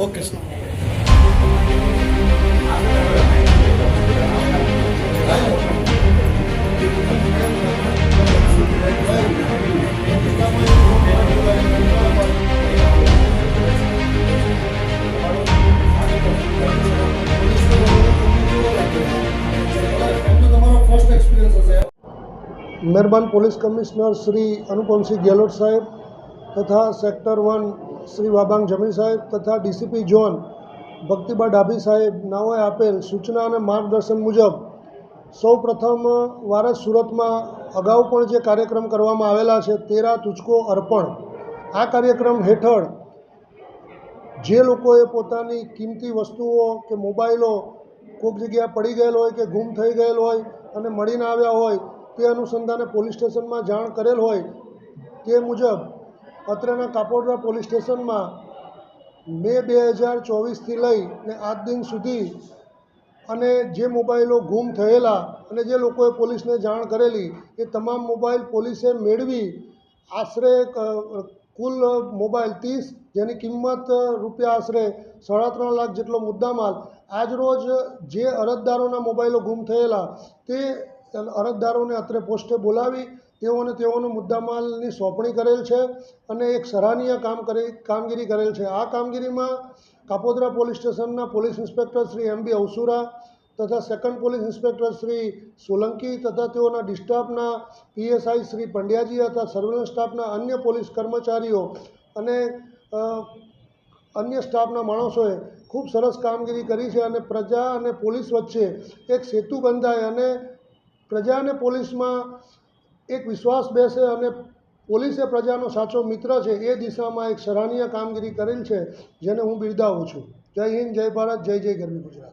Okay sir. મહેરબાન police commissioner Shri Anupamsinh Gehlot સાહેબ તથા સેક્ટર 1 શ્રી વાબાંગ જમી સાહેબ તથા ડીસીપી ઝોન ભક્તિબા ડાભી સાહેબ નાઓએ આપેલ સૂચના અને માર્ગદર્શન મુજબ સૌ પ્રથમ વાર જ સુરતમાં અગાઉ પણ જે કાર્યક્રમ કરવામાં આવેલા છે તેરા તુજકો અર્પણ, આ કાર્યક્રમ હેઠળ જે લોકોએ પોતાની કિંમતી વસ્તુઓ કે મોબાઈલો કોઈક જગ્યાએ પડી ગયેલ હોય કે ગુમ થઈ ગયેલ હોય અને મળી ના આવ્યા હોય તે અનુસંધાને પોલીસ સ્ટેશનમાં જાણ કરેલ હોય તે મુજબ અત્રેના કાપોદ્રા પોલીસ સ્ટેશનમાં મે 2024થી લઈને આજ દિન સુધી અને જે મોબાઈલો ગુમ થયેલા અને જે લોકોએ પોલીસને જાણ કરેલી એ તમામ મોબાઈલ પોલીસે મેળવી આશરે કુલ મોબાઈલ 30 જેની કિંમત રૂપિયા આશરે 3.5 લાખ જેટલો મુદ્દામાલ આજરોજ જે અરજદારોના મોબાઈલો ગુમ થયેલા તે અરજદારોને અત્રે પોસ્ટે બોલાવી તેઓનો મુદ્દામાલની સોંપણી કરેલ છે અને એક સરાહનીય કામગીરી કરેલ છે. આ કામગીરીમાં કાપોદ્રા પોલીસ સ્ટેશનના પોલીસ ઇન્સ્પેક્ટર શ્રી એમ.બી. અવસુરા તથા second police inspector Shri Solanki તથા તેઓના ડિસ્ટાફના પીએસઆઈ શ્રી પંડ્યાજી તથા સર્વેલન્સ સ્ટાફના અન્ય પોલીસ કર્મચારીઓ અને અન્ય સ્ટાફના માણસોએ ખૂબ સરસ કામગીરી કરી છે અને પ્રજા અને પોલીસ વચ્ચે એક સેતુ બંધાય અને પ્રજા અને પોલીસમાં એક વિશ્વાસ બેસે અને પોલીસ એ પ્રજાનો સાચો મિત્ર છે એ દિશામાં એક સરાહનીય કામગીરી કરેલ છે જેને હું બિરદાવું છું. જય હિન્દ, જય ભારત, જય જય ગરવી ગુજરાત.